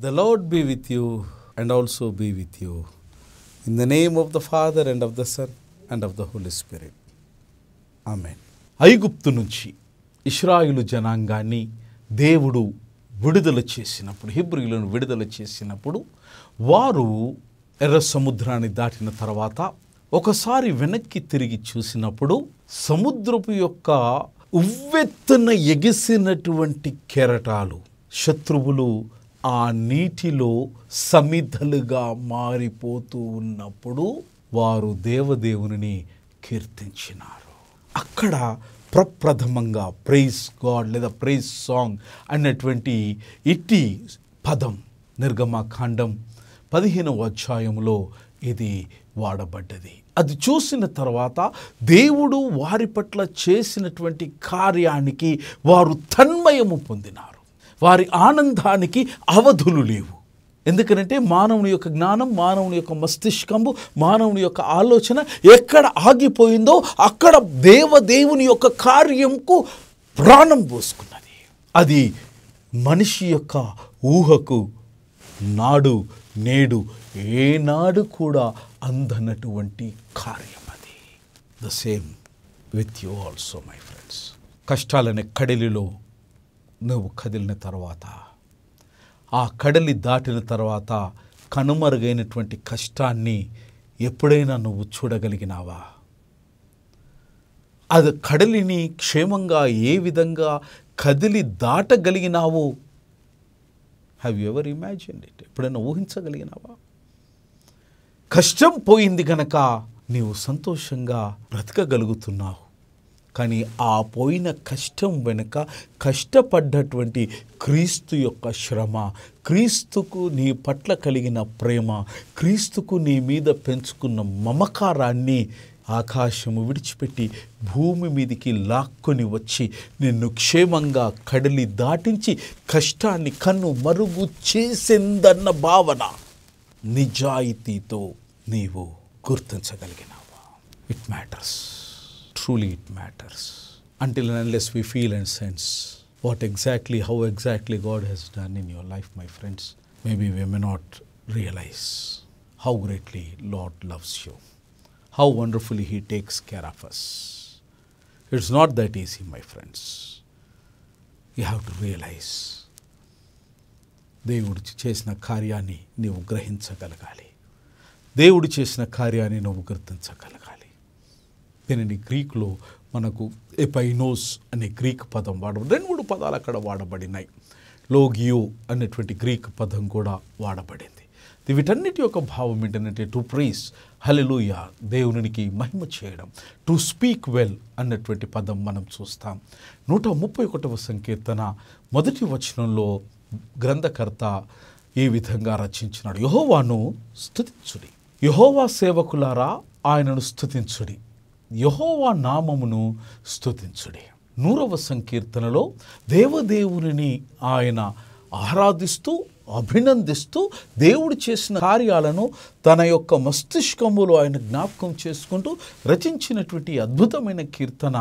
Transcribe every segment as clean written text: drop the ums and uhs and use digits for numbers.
The Lord be with you and also be with you. In the name of the Father and of the Son and of the Holy Spirit. Amen. ఐగుప్తు నుంచి ఇశ్రాయేలు జనాంగాన్ని దేవుడు విడుదల చేసినప్పుడు, హెబ్రీయులను విడుదల చేసినప్పుడు వారు ఎర్ర సముద్రాన్ని దాటిన తర్వాత ఒకసారి వెనక్కి తిరిగి చూసినప్పుడు సముద్రపు యొక్క ఉవ్వెత్తున ఎగిసినటువంటి కెరటాలు, శత్రువులు ఆ నీటిలో సమిధలుగా మారిపోతూ ఉన్నప్పుడు వారు దేవదేవుని కీర్తించినారు. అక్కడ ప్రప్రథమంగా ప్రైజ్ గాడ్ లేదా ప్రైజ్ సాంగ్ అన్నటువంటి ఇట్టి పదం నిర్గమకాండం 15వ అధ్యాయంలో ఇది వాడబడ్డది. అది చూసిన తర్వాత దేవుడు వారి పట్ల చేసినటువంటి కార్యానికి వారు తన్మయము పొందినారు. వారి ఆనందానికి అవధులు లేవు. ఎందుకంటే మానవుని యొక్క జ్ఞానం, మానవుని యొక్క మస్తిష్కము, మానవుని యొక్క ఆలోచన ఎక్కడ ఆగిపోయిందో అక్కడ దేవుని యొక్క కార్యంకు ప్రాణం పోసుకున్నది. అది మనిషి యొక్క ఊహకు నాడు నేడు ఏనాడు కూడా అందనటువంటి కార్యం అది. The same with you also my friends. కష్టాలనే కడలిలో నువ్వు కదిలిన తర్వాత, ఆ కడలి దాటిన తర్వాత కనుమరుగైనటువంటి కష్టాన్ని ఎప్పుడైనా నువ్వు చూడగలిగినావా? అది కడలిని క్షేమంగా ఏ విధంగా కదిలి దాటగలిగినావు? Have you ever imagined it? ఎప్పుడైనా ఊహించగలిగినావా? కష్టం పోయింది గనక నీవు సంతోషంగా బ్రతకగలుగుతున్నావు. కానీ ఆ పోయిన కష్టం వెనుక కష్టపడ్డటువంటి క్రీస్తు యొక్క శ్రమ, క్రీస్తుకు నీ పట్ల కలిగిన ప్రేమ, క్రీస్తుకు నీ మీద పెంచుకున్న మమకారాన్ని ఆకాశము విడిచిపెట్టి భూమి మీదికి లాక్కొని వచ్చి నిన్ను క్షేమంగా కడలి దాటించి కష్టాన్ని కన్ను మరుగు చేసిందన్న భావన నిజాయితీతో నీవు గుర్తించగలిగినావా? It matters. Truly it matters. Until and unless we feel and sense how exactly God has done in your life, my friends, maybe we may not realize how greatly Lord loves you, how wonderfully He takes care of us. It's not that easy, my friends. You have to realize దేవుడు చేసిన కార్యాన్ని నీవు గ్రహించగలగాలి. దేవుడు చేసిన కార్యాన్ని నువ్వు గుర్తించగలగాలి. దీనిని గ్రీకులో మనకు ఎపైనోస్ అనే గ్రీక్ పదం వాడబడి, 2-3 పదాలు అక్కడ వాడబడినాయి. లోగియో అనేటువంటి గ్రీక్ పదం కూడా వాడబడింది. వీటన్నిటి యొక్క భావం ఏంటంటే టు ప్రైజ్, హల్లెలూయా, దేవునికి మహిమ చేయడం. టు స్పీక్ వెల్ అన్నటువంటి పదం మనం చూస్తాం. 131వ సంకీర్తన 1వ వచనంలో గ్రంథకర్త ఈ విధంగా రచించినాడు: యెహోవాను స్తుతించుడి, యెహోవా సేవకులారా ఆయనను స్తుతించుడి, యెహోవా నామమును స్తుతించుడి. 100వ సంకీర్తనలో దేవదేవుని ఆయన ఆరాధిస్తూ అభినందిస్తూ దేవుడు చేసిన కార్యాలను తన యొక్క మస్తిష్కములో ఆయన జ్ఞాపకం చేసుకుంటూ రచించినటువంటి అద్భుతమైన కీర్తన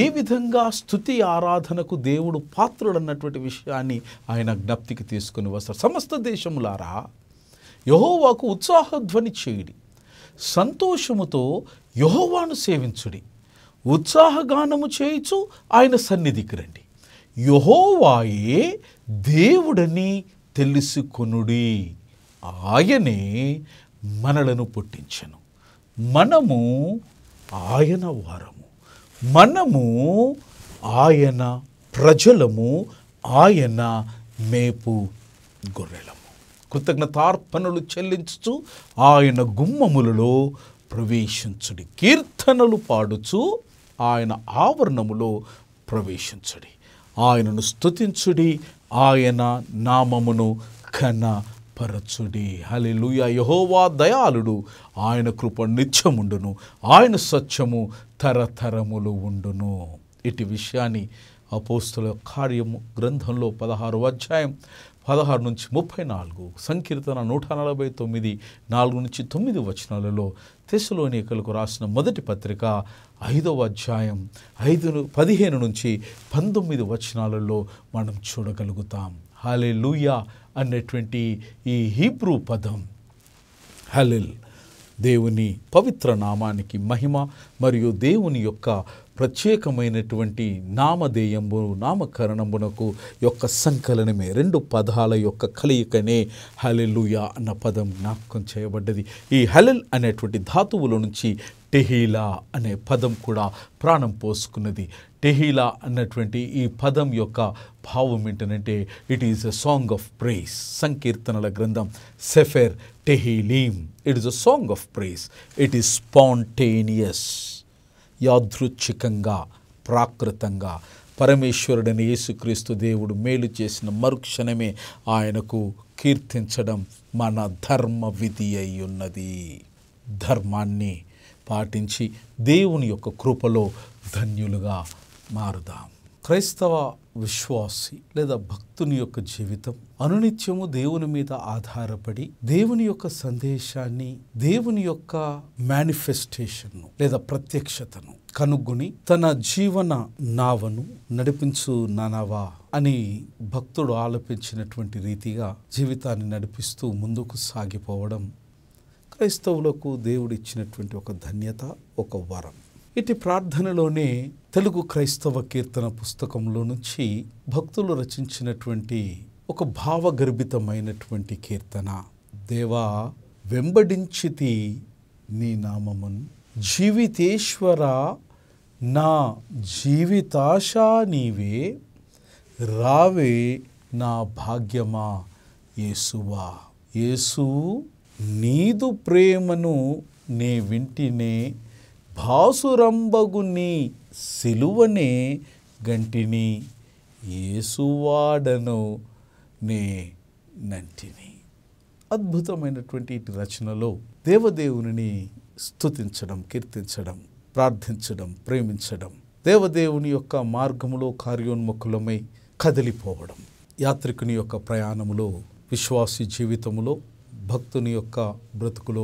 ఏ విధంగా స్తుతి ఆరాధనకు దేవుడు పాత్రుడన్నటువంటి విషయాన్ని ఆయన జ్ఞప్తికి తీసుకుని వస్తారు. సమస్త దేశములారా యెహోవాకు ఉత్సాహధ్వని చేయుడి, సంతోషముతో యెహోవాను సేవించుడి, ఉత్సాహగానము చేయుచు ఆయన సన్నిధికి రండి, యెహోవాయే దేవుడని తెలుసుకొనుడి, ఆయనే మనలను పుట్టించెను, మనము ఆయన వారము, మనము ఆయన ప్రజలము, ఆయన మేపు గొర్రెలము. కృతజ్ఞతార్పణలు చెల్లించుచు ఆయన గుమ్మములలో ప్రవేశించుడి, కీర్తనలు పాడుచు ఆయన ఆవరణములో ప్రవేశించుడి, ఆయనను స్తుతించుడి, ఆయన నామమును ఘనపరచుడి. హల్లెలూయా. యెహోవా దయాళుడు, ఆయన కృప నిత్యముండును, ఆయన సత్యము తరతరములు ఉండును. ఇటు విషయాన్ని అపోస్తుల కార్యము గ్రంథంలో 16వ అధ్యాయం 16 నుంచి 34, సంకీర్తన 149 4 నుంచి 9 వచనాలలో, తెస్సలోనికలకు రాసిన మొదటి పత్రిక 5వ అధ్యాయం 15 నుంచి 19 వచనాలలో మనం చూడగలుగుతాం. హల్లెలూయా అనేటువంటి ఈ హీబ్రూ పదం హల్లెల్ దేవుని పవిత్ర నామానికి మహిమ మరియు దేవుని యొక్క ప్రత్యేకమైనటువంటి నామధేయంబు నామకరణమునకు యొక్క సంకలనమే. రెండు పదాల యొక్క కలయికనే హల్లెలూయా అన్న పదం జ్ఞాపకం చేయబడ్డది. ఈ హల్లెల్ అనేటువంటి ధాతువుల నుంచి టెహీలా అనే పదం కూడా ప్రాణం పోసుకున్నది. టెహీలా అన్నటువంటి ఈ పదం యొక్క భావం ఏంటంటే it is a song of praise. సంకీర్తనల గ్రంథం Sefer Tehillim, it is a song of praise. It is spontaneous, యాదృచ్ఛికంగా ప్రాకృతంగా పరమేశ్వరుడైన యేసుక్రీస్తు దేవుడు మేలు చేసిన మరుక్షణమే ఆయనకు కీర్తించడం మన ధర్మ విధి అయి ఉన్నది. ధర్మాన్ని పాటించి దేవుని యొక్క కృపలో ధన్యులుగా మారుదాం. క్రైస్తవ విశ్వాసి లేదా భక్తుని యొక్క జీవితం అనునిత్యము దేవుని మీద ఆధారపడి దేవుని యొక్క సందేశాన్ని, దేవుని యొక్క మేనిఫెస్టేషన్ను లేదా ప్రత్యక్షతను కనుగొని తన జీవన నావను నడిపించు నానవా అని భక్తుడు ఆలపించినటువంటి రీతిగా జీవితాన్ని నడిపిస్తూ ముందుకు సాగిపోవడం క్రైస్తవులకు దేవుడిచ్చినటువంటి ఒక ధన్యత, ఒక వరం. ఇటు ప్రార్థనలోనే తెలుగు క్రైస్తవ కీర్తన పుస్తకంలో నుంచి భక్తులు రచించినటువంటి ఒక భావగర్భితమైనటువంటి కీర్తన. దేవా వెంబడించితి నీ నామమున్, జీవితేశ్వర నా జీవితాశా నీవే, రావే నా భాగ్యమా యేసువా. యేసు నీదు ప్రేమను నే వింటినే, భాసురంబగు నీ సిలువనే గంటిని, యేసువాడను నే నంటిని. అద్భుతమైనటువంటి ఇటు రచనలో దేవదేవుని స్తుతించడం, కీర్తించడం, ప్రార్థించడం, ప్రేమించడం, దేవదేవుని యొక్క మార్గములో కార్యోన్ముఖులమై కదిలిపోవడం, యాత్రికుని యొక్క ప్రయాణములో, విశ్వాసి జీవితములో, భక్తుని యొక్క బ్రతుకులో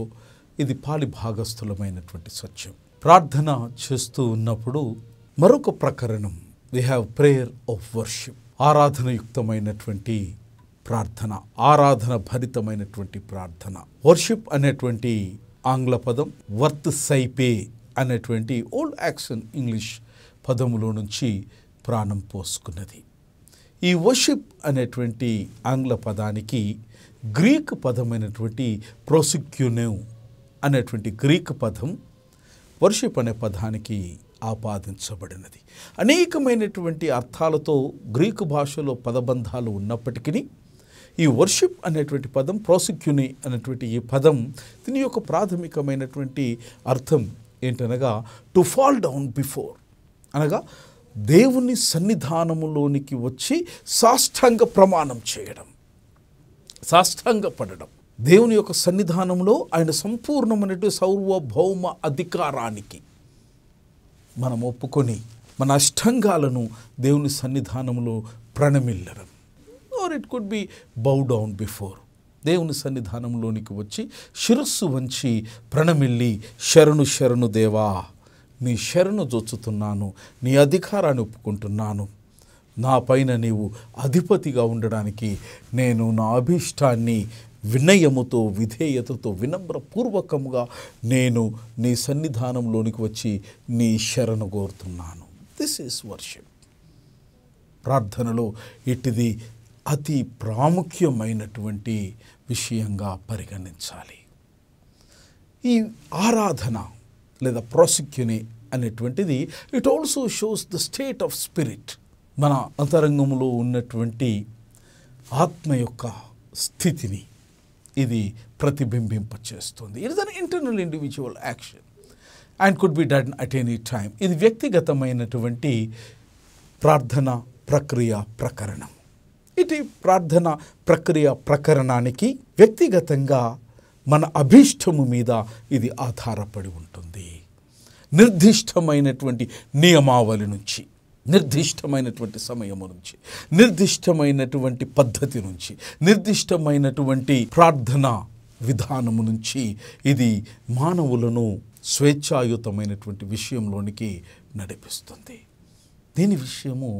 ఇది పాలి భాగస్థులమైనటువంటి సత్యం. ప్రార్థన చేస్తూ ఉన్నప్పుడు మరొక ప్రకరణం, we have prayer of worship. ఆరాధనయుక్తమైనటువంటి ప్రార్థన, ఆరాధన భరితమైనటువంటి ప్రార్థన. వర్షిప్ అనేటువంటి ఆంగ్ల పదం వర్త్ సైపే అనేటువంటి ఓల్డ్ యాక్షన్ ఇంగ్లీష్ పదములో నుంచి ప్రాణం పోసుకున్నది. ఈ వర్షిప్ అనేటువంటి ఆంగ్ల పదానికి గ్రీక్ పదమైనటువంటి ప్రోసిక్యూనేవ్ అనేటువంటి గ్రీక్ పదం వర్షిప్ అనే పదానికి ఆపాదించబడినది. అనేకమైనటువంటి అర్థాలతో గ్రీకు భాషలో పదబంధాలు ఉన్నప్పటికీ ఈ వర్షిప్ అనేటువంటి పదం, ప్రోసిక్యూని అనేటువంటి ఈ పదం, దీని యొక్క ప్రాథమికమైనటువంటి అర్థం ఏంటనగా టు ఫాల్ డౌన్ బిఫోర్, అనగా దేవుని సన్నిధానములోనికి వచ్చి సాష్టాంగ ప్రమాణం చేయడం, సాష్టాంగపడడం. దేవుని యొక్క సన్నిధానంలో ఆయన సంపూర్ణమైనటువంటి సార్వభౌమ అధికారానికి మనం ఒప్పుకొని మన అష్టాంగాలను దేవుని సన్నిధానంలో ప్రణమిల్లడం. Or it could be bow down before, దేవుని సన్నిధానంలోనికి వచ్చి శిరస్సు వంచి ప్రణమిల్లి, శరణు శరణు దేవా, నీ శరణు జొచ్చుతున్నాను, నీ అధికారాన్ని ఒప్పుకుంటున్నాను, నా పైన నీవు అధిపతిగా ఉండడానికి నేను నా అభీష్టాన్ని వినయముతో, విధేయతతో, వినమ్రపూర్వకముగా నేను నీ సన్నిధానంలోనికి వచ్చి నీ శరణు కోరుతున్నాను. This is worship. ప్రార్థనలో ఇటుది అతి ప్రాముఖ్యమైనటువంటి విషయంగా పరిగణించాలి. ఈ ఆరాధన లేదా ప్రాసిక్యూని అనేటువంటిది it also shows the state of spirit. మన అంతరంగంలో ఉన్నటువంటి ఆత్మ యొక్క స్థితిని ఇది ప్రతిబింబింపచేస్తుంది. It is an internal individual action and could be done at any time. ఇది వ్యక్తిగతమైనటువంటి ప్రార్థన ప్రక్రియ ప్రకరణం. ఇటు ప్రార్థన ప్రక్రియ ప్రకరణానికి వ్యక్తిగతంగా మన అభీష్టము మీద ఇది ఆధారపడి ఉంటుంది. నిర్దిష్టమైనటువంటి నియమావళి నుంచి, నిర్దిష్టమైనటువంటి సమయము నుంచి, నిర్దిష్టమైనటువంటి పద్ధతి నుంచి, నిర్దిష్టమైనటువంటి ప్రార్థన విధానము నుంచి ఇది మానవులను స్వేచ్ఛాయుతమైనటువంటి విషయంలోనికి నడిపిస్తుంది. దీని విషయము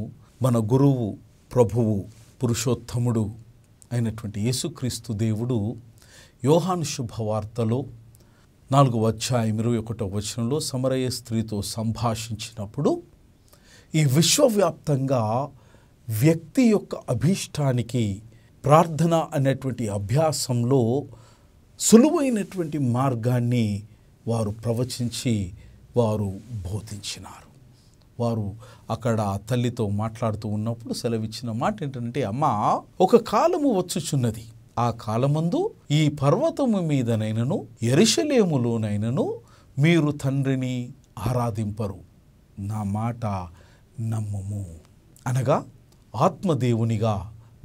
మన గురువు ప్రభువు పురుషోత్తముడు అయినటువంటి యేసుక్రీస్తు దేవుడు యోహాను శుభవార్తలో 4వ అధ్యాయం 21వ వచనంలో సమరయ స్త్రీతో సంభాషించినప్పుడు ఈ విశ్వవ్యాప్తంగా వ్యక్తి యొక్క అభీష్టానికి ప్రార్థన అనేటువంటి అభ్యాసంలో సులువైనటువంటి మార్గాన్ని వారు ప్రవచించి వారు బోధించినారు. వారు అక్కడ తల్లితో మాట్లాడుతూ ఉన్నప్పుడు సెలవిచ్చిన మాట ఏంటంటే, అమ్మా, ఒక కాలము వచ్చుచున్నది, ఆ కాలమందు ఈ పర్వతము మీదనైనను యెరూషలేములోనైనను మీరు తండ్రిని ఆరాధింపరు, నా మాట నమ్ముము. అనగా ఆత్మదేవునిగా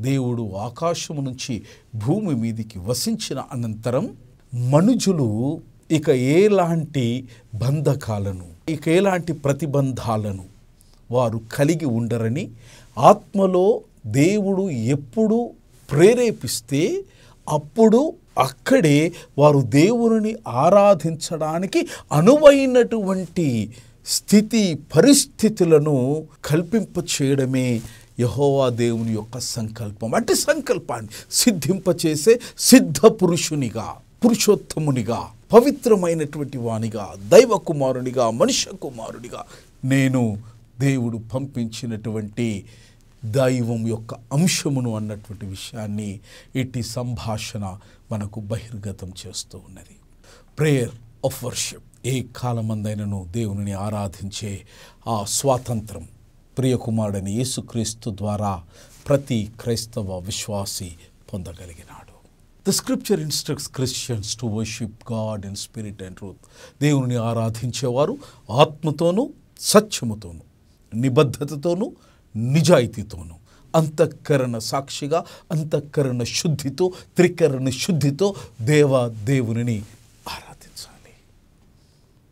దేవుడు ఆకాశము నుంచి భూమి మీదికి వసించిన అనంతరం మనుజులు ఇక ఎలాంటి బంధకాలను, ఇక ఎలాంటి ప్రతిబంధాలను వారు కలిగి ఉండరని, ఆత్మలో దేవుడు ఎప్పుడు ప్రేరేపిస్తే అప్పుడు అక్కడే వారు దేవుని ఆరాధించడానికి అనువైనటువంటి స్థితి పరిస్థితులను కల్పింపచేయడమే యెహోవా దేవుని యొక్క సంకల్పం. అంటే సంకల్పాన్ని సిద్ధింపచేసే సిద్ధ పురుషునిగా, పురుషోత్తమునిగా, పవిత్రమైనటువంటి వానిగా, దైవ కుమారునిగా, మనుష్య కుమారునిగా నేను దేవుడు పంపించినటువంటి దైవం యొక్క అంశమును అన్నటువంటి విషయాన్ని ఇట్టి సంభాషణ మనకు బహిర్గతం చేస్తూ ఉన్నది. Prayer of worship. ఏ కాలమందైనను దేవుని ఆరాధించే ఆ స్వాతంత్రం ప్రియకుమారుడైన యేసుక్రీస్తు ద్వారా ప్రతి క్రైస్తవ విశ్వాసి పొందగలిగినాడు. The scripture instructs Christians to worship God in spirit and truth. దేవుని ఆరాధించేవారు ఆత్మతోనూ సత్యముతోనూ నిబద్ధతతోనూ నిజాయితీతోనూ అంతఃకరణ సాక్షిగా అంతఃకరణ శుద్ధితో త్రికరణ శుద్ధితో దేవుని ఆరాధించాలి.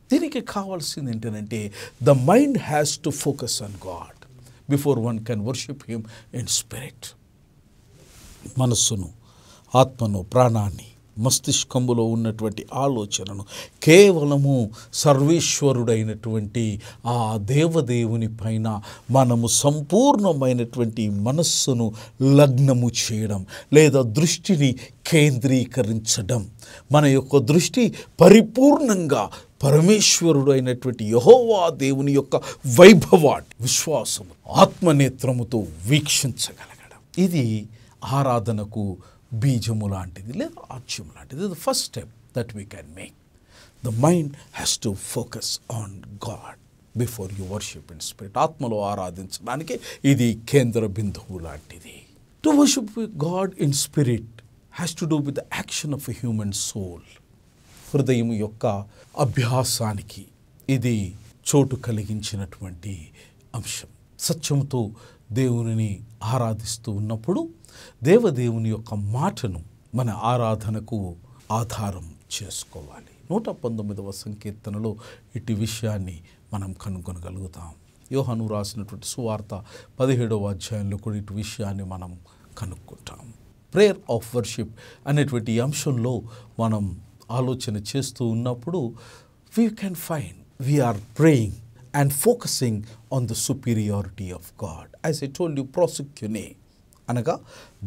దీనికి కావాల్సింది ఏంటంటే the mind has to focus on God before one can worship him in spirit. మనస్సును, ఆత్మను, ప్రాణాన్ని, మస్తిష్కంలో ఉన్నటువంటి ఆలోచనను కేవలము సర్వేశ్వరుడైనటువంటి ఆ దేవదేవుని పైన మనము సంపూర్ణమైనటువంటి మనస్సును లగ్నము చేయడం లేదా దృష్టిని కేంద్రీకరించడం, మన యొక్క దృష్టి పరిపూర్ణంగా పరమేశ్వరుడు అయినటువంటి యెహోవా దేవుని యొక్క వైభవాన్ని విశ్వాసము ఆత్మనేత్రముతో వీక్షించగలగడం, ఇది ఆరాధనకు బీజము లాంటిది లేదా ఆచ్యం లాంటిది. The first step that we can make. The mind has to focus on God before you worship in spirit. ఆత్మలో ఆరాధించడానికి ఇది కేంద్ర బిందువు లాంటిది. To worship God in spirit has to do with the action of a human soul. హృదయం యొక్క అభ్యాసానికి ఇది చోటు కలిగించినటువంటి అంశం. సత్యంతో దేవునిని ఆరాధిస్తూ ఉన్నప్పుడు దేవదేవుని యొక్క మాటను మన ఆరాధనకు ఆధారం చేసుకోవాలి. 119వ సంకీర్తనలో ఇటు విషయాన్ని మనం కనుగొనగలుగుతాం. యోహాను రాసినటువంటి సువార్త 17వ అధ్యాయంలో కూడా ఇటు విషయాన్ని మనం కనుక్కుంటాం. ప్రేయర్ ఆఫ్ వర్షిప్ అనేటువంటి అంశంలో మనం ఆలోచన చేస్తూ ఉన్నప్పుడు we can find we are praying and focusing on the superiority of God. As I told you, prosecuene అనగా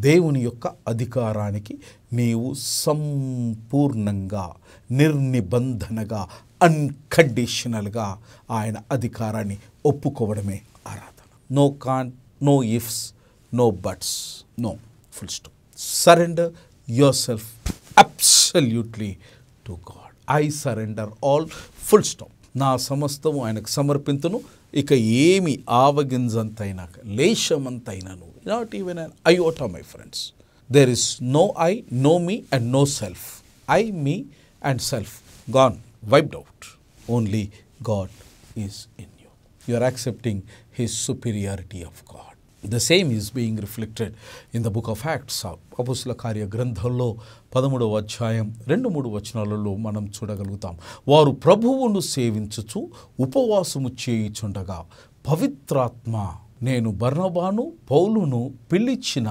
దేవుని యొక్క అధికారానికి నీవు సంపూర్ణంగా నిర్నిబంధనగా అన్కండిషనల్గా ఆయన అధికారాన్ని ఒప్పుకోవడమే ఆరాధన. No con, no ifs, no buts, no, full stop. Surrender yourself absolutely to God. I surrender all, full stop. నా సమస్తము ఆయనకు సమర్పింతును, ఇక ఏమి ఆవగింజంతైనా లేశమంతైనను, not even an iota my friends. There is no I, no me and no self. I, me and self gone, wiped out. Only God is in you. You are accepting his superiority of God. The same is being reflected in the book of Acts. అపోస్తల కార్య గ్రంథంలో 13వ అధ్యాయం 2-3 వచనాలలో మనం చూడగలుగుతాం. వారు ప్రభువును సేవించుచు ఉపవాసము చేయుచుండగా పవిత్రాత్మ నేను బర్నబాను పౌలును పిలిచిన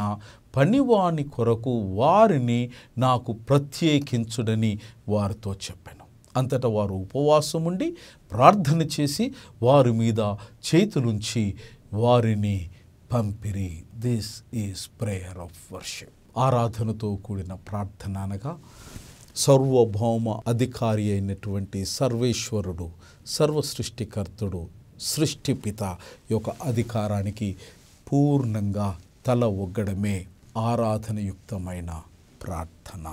పనివాని కొరకు వారిని నాకు ప్రత్యేకించుడని వారితో చెప్పాను. అంతటా వారు ఉపవాసముండి ప్రార్థన చేసి వారి మీద చేతులుంచి వారిని పంపిరి. This is prayer of worship. ఆరాధనతో కూడిన ప్రార్థన అనగా సర్వభౌమ అధికారి అయినటువంటి సర్వేశ్వరుడు, సర్వ సృష్టికర్తుడు, సృష్టిపిత యొక్క అధికారానికి పూర్ణంగా తల ఒగ్గడమే ఆరాధనయుక్తమైన ప్రార్థన.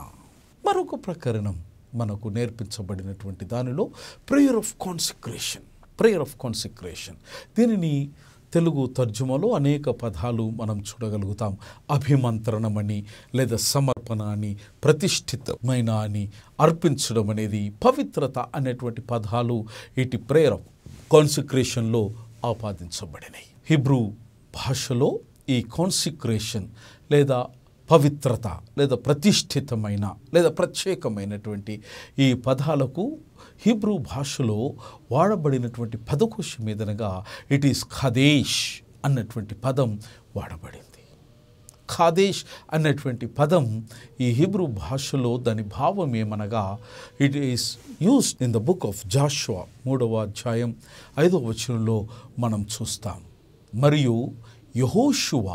మరొక ప్రకరణం మనకు నేర్పించబడినటువంటి దానిలో prayer of consecration. Prayer of consecration, దీనిని తెలుగు తర్జుమలో అనేక పదాలు మనం చూడగలుగుతాం. అభిమంత్రణమని, లేదా సమర్పణ అని, ప్రతిష్ఠితమైన అని, అర్పించడం అనేది, పవిత్రత అనేటువంటి పదాలు ఇటు ప్రేయర్ ఆఫ్ కాన్సిక్రేషన్లో ఆపాదించబడినాయి. హిబ్రూ భాషలో ఈ కాన్సిక్రేషన్ లేదా పవిత్రత లేదా ప్రతిష్ఠితమైన లేదా ప్రత్యేకమైనటువంటి ఈ పదాలకు హిబ్రూ భాషలో వాడబడినటువంటి పదకోశం మీదనగా ఇట్ ఈస్ ఖదేష్ అన్నటువంటి పదం వాడబడింది. ఖదేష్ అన్నటువంటి పదం ఈ హిబ్రూ భాషలో దాని భావం ఏమనగా it is used in the book of Jashuva 3వ అధ్యాయం 5వ వచనంలో మనం చూస్తాం. మరియు యెహోషువ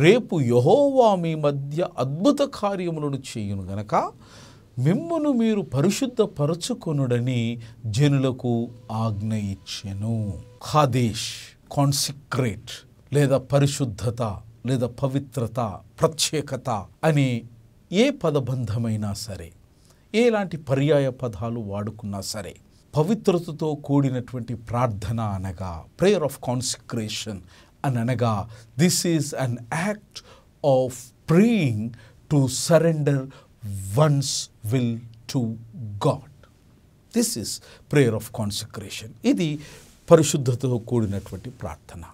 రేపు యెహోవా మీ మధ్య అద్భుత కార్యములను చేయును గనక మిమ్మును మీరు పరిశుద్ధపరచుకొనుడని జనులకు ఆజ్ఞ ఇచ్చెను. ఖాదేష్, కాన్సిక్రేట్ లేదా పరిశుద్ధత లేదా పవిత్రత, ప్రత్యేకత అనే ఏ పదబంధమైనా సరే, ఎలాంటి పర్యాయ పదాలు వాడుకున్నా సరే, పవిత్రతతో కూడినటువంటి ప్రార్థన అనగా ప్రేయర్ ఆఫ్ కాన్సిక్రేషన్ అని అనగా this is an act of praying to surrender once will to God. This is prayer of consecration. ఇది పరిశుద్ధతతో కూడినటువంటి ప్రార్థన.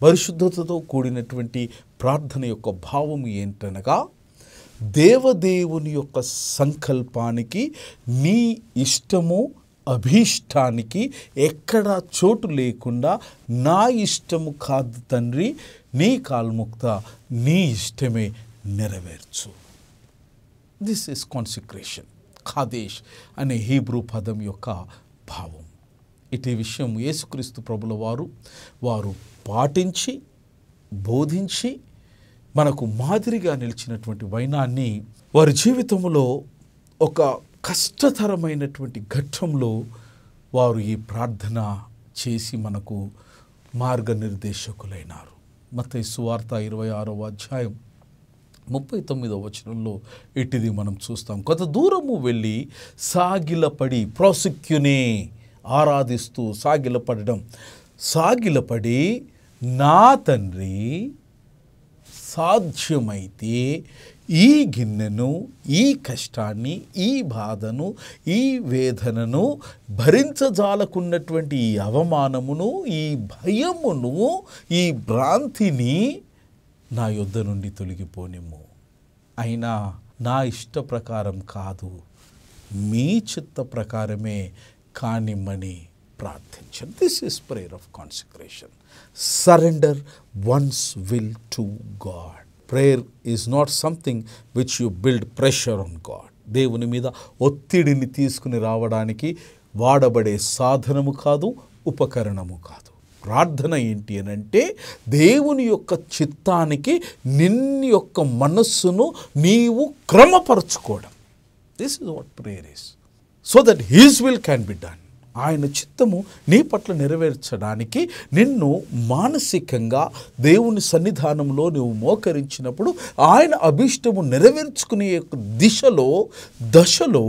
పరిశుద్ధతతో కూడినటువంటి ప్రార్థన యొక్క భావం ఏంటనగా దేవదేవుని యొక్క సంకల్పానికి, నీ ఇష్టము అభీష్టానికి ఎక్కడా చోటు లేకుండా నా ఇష్టము కాదు తండ్రి, నీ కాల్ముక్త, నీ ఇష్టమే నెరవేర్చు. This is consecration. ఖాదేష్ అనే హీబ్రూ పదం యొక్క భావం. ఇటు విషయం యేసుక్రీస్తు ప్రభుల వారు పాటించి బోధించి మనకు మాదిరిగా నిలిచినటువంటి వైనాన్ని వారి జీవితంలో ఒక కష్టతరమైనటువంటి ఘట్టంలో వారు ఈ ప్రార్థన చేసి మనకు మార్గనిర్దేశకులైనారు. మత్తయి సువార్త 26వ అధ్యాయం 39వ వచనంలో ఇటుది మనం చూస్తాం. కొంత దూరము వెళ్ళి సాగిలపడి, ప్రాసిక్యునే ఆరాధిస్తూ సాగిలపడి నా తండ్రి సాధ్యమైతే ఈ గిన్నెను, ఈ కష్టాన్ని, ఈ బాధను, ఈ వేదనను భరించజాలకున్నటువంటి ఈ అవమానమును, ఈ భయమును, ఈ భ్రాంతిని నా యొద్ద నుండి తొలగిపోనిమ్ము. అయినా నా ఇష్ట ప్రకారం కాదు, మీ చిత్త ప్రకారమే కానిమ్మని ప్రార్థించండి. This is prayer of consecration. Surrender once will to God. Prayer is not something which you build pressure on God. దేవుని మీద ఒత్తిడిని తీసుకుని రావడానికి వాడబడే సాధనము కాదు, ఉపకరణము కాదు. ప్రార్థన ఏంటి అని అంటే దేవుని యొక్క చిత్తానికి నిన్ను యొక్క మనస్సును నీవు క్రమపరచుకోవడం. This is what prayer is. So that his will can be done. ఆయన చిత్తము నీ పట్ల నెరవేర్చడానికి నిన్ను మానసికంగా దేవుని సన్నిధానంలో నువ్వు మోకరించినప్పుడు ఆయన అభిష్టము నెరవేర్చుకునే దశలో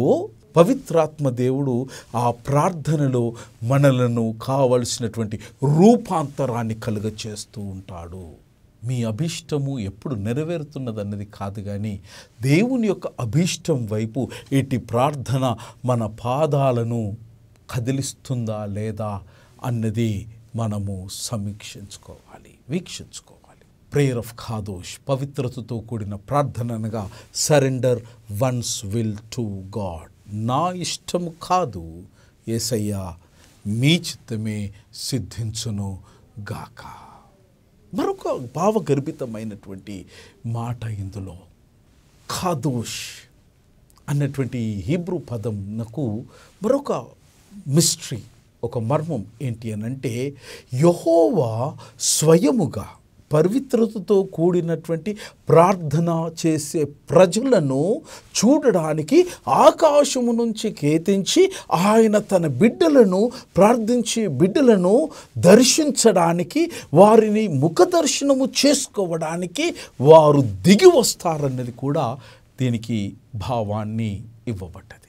పవిత్రాత్మ దేవుడు ఆ ప్రార్థనలో మనలను కావలసినటువంటి రూపాంతరాన్ని కలుగచేస్తూ ఉంటాడు. మీ అభిష్టము ఎప్పుడు నెరవేరుతున్నదన్నది కాదు, కానీ దేవుని యొక్క అభిష్టం వైపు ఇటు ప్రార్థన మన పాదాలను కదిలిస్తుందా లేదా అన్నది మనము వీక్షించుకోవాలి. ప్రేయర్ ఆఫ్ ఖాదోష్, పవిత్రతతో కూడిన ప్రార్థన అనగా surrender once will to God. నా ఇష్టము కాదు యేసయ్యా, మీ చిత్తమే సిద్ధించును గాక. మరొక భావగర్భితమైనటువంటి మాట ఇందులో ఖాదోష్ అన్నటువంటి హీబ్రూ పదం నాకు మరొక మిస్టరీ, ఒక మర్మం ఏంటి అనంటే యెహోవా స్వయముగా పవిత్రతతో కూడినటువంటి ప్రార్థన చేసే ప్రజలను చూడడానికి ఆకాశము నుంచి కేతించి ఆయన తన బిడ్డలను ప్రార్థించే బిడ్డలను దర్శించడానికి వారిని ముఖదర్శనము చేసుకోవడానికి వారు దిగి వస్తారన్నది కూడా దీనికి భావాన్ని ఇవ్వబడ్డది.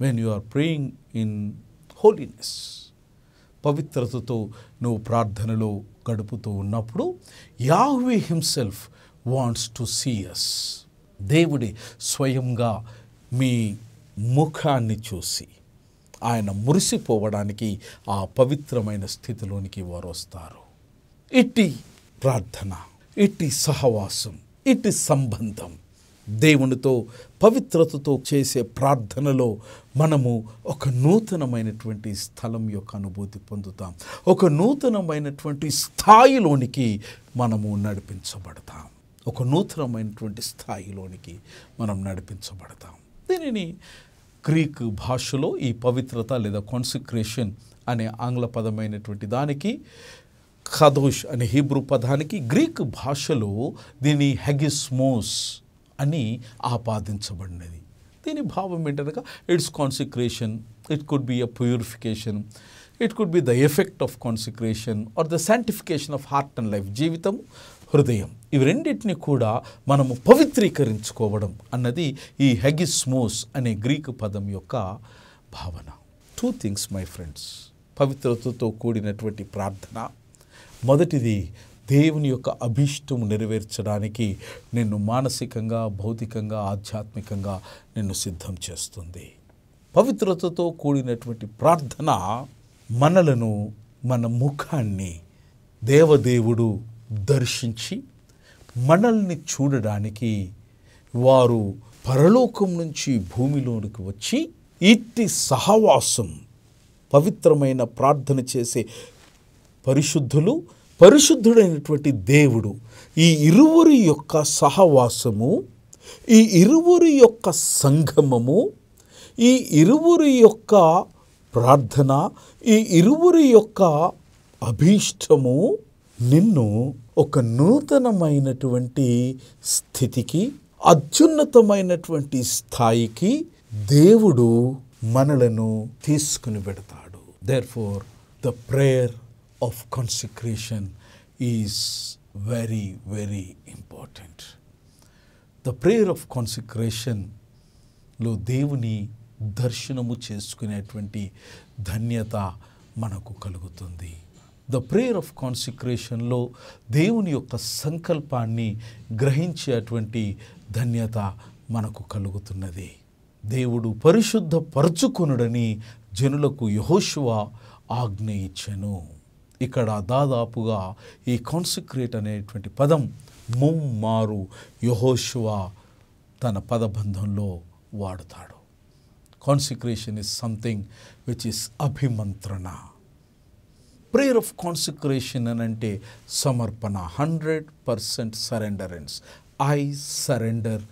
When you are praying in holiness, పవిత్రతతో నువ్వు ప్రార్థనలో గడుపుతూ ఉన్నప్పుడు Yahweh himself wants to see us. దేవుడే స్వయంగా మీ ముఖాన్ని చూసి ఆయన మురిసిపోవడానికి ఆ పవిత్రమైన స్థితిలోనికి వారు వస్తారు. ఇట్టి ప్రార్థన, ఇట్టి సహవాసం, ఇట్టి సంబంధం దేవునితో పవిత్రతతో చేసే ప్రార్థనలో మనము ఒక నూతనమైనటువంటి స్థలం యొక్క అనుభూతి పొందుతాం. ఒక నూతనమైనటువంటి స్థాయిలోనికి మనము నడిపించబడతాం. ఒక నూతనమైనటువంటి స్థాయిలోనికి మనం నడిపించబడతాం. దీనిని గ్రీక్ భాషలో ఈ పవిత్రత లేదా కాన్సిక్రేషన్ అనే ఆంగ్ల పదమైనటువంటి దానికి, ఖదోష్ అనే హీబ్రూ పదానికి గ్రీక్ భాషలో దీని హెగిస్మోస్ అని ఆపాదించబడినది. దీని భావం ఏంటనగా it's consecration, it could be a purification, it could be the effect of consecration or the sanctification of heart and life. జీవితం, హృదయం, ఇవి రెండింటిని కూడా మనము పవిత్రీకరించుకోవడం అన్నది ఈ హెగిస్మోస్ అనే గ్రీకు పదం యొక్క భావన. 2 things మై ఫ్రెండ్స్. పవిత్రతతో కూడినటువంటి ప్రార్థన మొదటిది దేవుని యొక్క అభీష్టము నెరవేర్చడానికి నిన్ను మానసికంగా, భౌతికంగా, ఆధ్యాత్మికంగా నిన్ను సిద్ధం చేస్తుంది. పవిత్రతతో కూడినటువంటి ప్రార్థన మనలను, మన ముఖాన్ని దేవదేవుడు దర్శించి మనల్ని చూడడానికి వారు పరలోకం నుంచి భూమిలోనికి వచ్చి ఇట్టి సహవాసం, పవిత్రమైన ప్రార్థన చేసే పరిశుద్ధులు, పరిశుద్ధుడైనటువంటి దేవుడు, ఈ ఇరువురి యొక్క సహవాసము, ఈ ఇరువురి యొక్క సంగమము, ఈ ఇరువురి యొక్క ప్రార్థన, ఈ ఇరువురి యొక్క అభీష్టము నిన్ను ఒక నూతనమైనటువంటి స్థితికి, అత్యున్నతమైనటువంటి స్థాయికి దేవుడు మనలను తీసుకుని పెడతాడు. Therefore, the prayer of consecration is very, very important. The prayer of consecration లో దేవుని దర్శనము చేసుకునేటువంటి ధన్యత మనకు కలుగుతుంది. ద ప్రేయర్ ఆఫ్ కాన్సిక్రేషన్లో దేవుని యొక్క సంకల్పాన్ని గ్రహించేటువంటి ధన్యత మనకు కలుగుతున్నది. దేవుడు పరిశుద్ధపరచుకొనుడని జనులకు యెహోషువ ఆజ్ఞ ఇచ్చెను. ఇక్కడ దాదాపుగా ఈ కాన్సిక్రేట్ అనేటువంటి పదం ముమ్మారు యెహోషువ తన పదబంధంలో వాడుతాడు. Consecration is something which is అభిమంత్రణ. ప్రేయర్ ఆఫ్ కాన్సిక్రేషన్ అని అంటే సమర్పణ, 100% సరెండరెన్స్. I surrender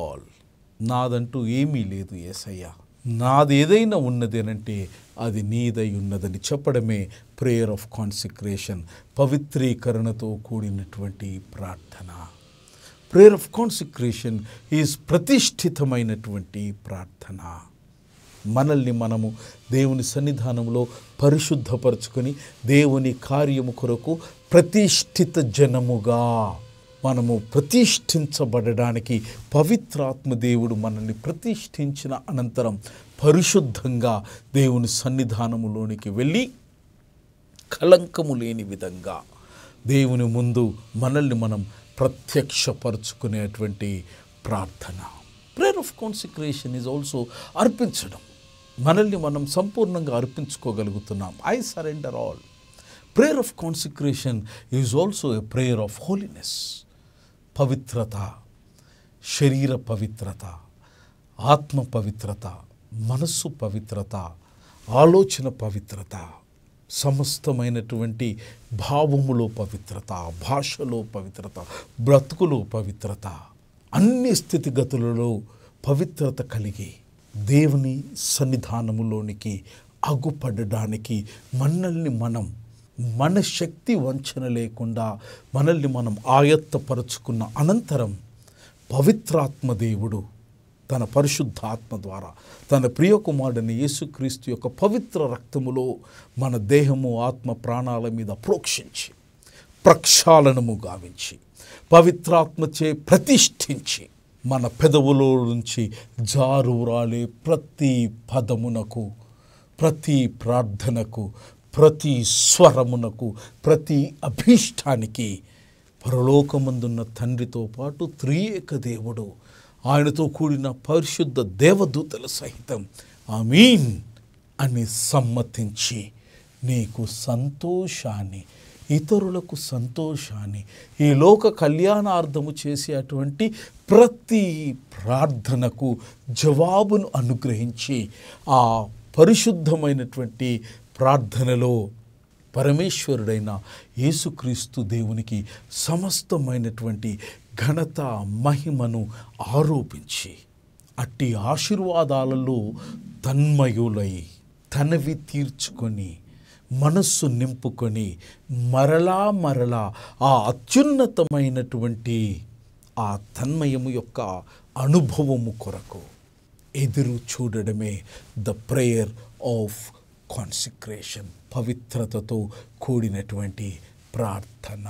all. నాదంటూ ఏమీ లేదు యేసయ్యా, నాది ఏదైనా ఉన్నది అనంటే అది నీదై ఉన్నదని చెప్పడమే ప్రేయర్ ఆఫ్ కాన్సిక్రేషన్, పవిత్రీకరణతో కూడినటువంటి ప్రార్థన. ప్రేయర్ ఆఫ్ కాన్సిక్రేషన్ ఈజ్ ప్రతిష్ఠితమైనటువంటి ప్రార్థన. మనల్ని మనము దేవుని సన్నిధానంలో పరిశుద్ధపరచుకొని దేవుని కార్యము కొరకు ప్రతిష్ఠిత జనముగా మనము ప్రతిష్ఠించబడడానికి పవిత్రాత్మ దేవుడు మనల్ని ప్రతిష్ఠించిన అనంతరం పరిశుద్ధంగా దేవుని సన్నిధానములోనికి వెళ్ళి కళంకము లేని విధంగా దేవుని ముందు మనల్ని మనం ప్రత్యక్షపరచుకునేటువంటి ప్రార్థన. Prayer of consecration is also అర్పించడం. మనల్ని మనం సంపూర్ణంగా అర్పించుకోగలుగుతున్నాం. I surrender all. Prayer of consecration is also a prayer of holiness. పవిత్రత, శరీర పవిత్రత, ఆత్మ పవిత్రత, మనస్సు పవిత్రత, ఆలోచన పవిత్రత, సమస్తమైనటువంటి భావములో పవిత్రత, భాషలో పవిత్రత, బ్రతుకులో పవిత్రత, అన్ని స్థితిగతులలో పవిత్రత కలిగి దేవుని సన్నిధానములోనికి అగుపడడానికి మనల్ని మనం మన శక్తి వంచన లేకుండా మనల్ని మనం ఆయత్తపరుచుకున్న అనంతరం పవిత్రాత్మ దేవుడు తన పరిశుద్ధాత్మ ద్వారా తన ప్రియకుమారుడైన యేసుక్రీస్తు యొక్క పవిత్ర రక్తములో మన దేహము ఆత్మ ప్రాణాల మీద ప్రోక్షించి ప్రక్షాళనము గావించి పవిత్రాత్మచే ప్రతిష్ఠించి మన పెదవులో నుంచి జారురాలే ప్రతి పదమునకు, ప్రతి ప్రార్థనకు, ప్రతి స్వరమునకు, ప్రతి అభీష్టానికి పరలోకమందున్న తండ్రితో పాటు త్రియేక దేవుడు ఆయనతో కూడిన పరిశుద్ధ దేవదూతల సహితం ఆమీన్ అని సమ్మతించి నీకు సంతోషాన్ని, ఇతరులకు సంతోషాన్ని, ఈ లోక కళ్యాణార్థము చేసేటువంటి ప్రతి ప్రార్థనకు జవాబును అనుగ్రహించి ఆ పరిశుద్ధమైనటువంటి ప్రార్థనలో పరమేశ్వరుడైన యేసుక్రీస్తు దేవునికి సమస్తమైనటువంటి ఘనత మహిమను ఆరోపించి అట్టి ఆశీర్వాదాలలో తన్మయులై తనవి తీర్చుకొని మనస్సు నింపుకొని మరలా ఆ అత్యున్నతమైనటువంటి ఆ తన్మయము యొక్క అనుభవము కొరకు ఎదురు చూడడమే ద ప్రేయర్ ఆఫ్ కాన్సిక్రేషన్, పవిత్రతతో కూడినటువంటి ప్రార్థన.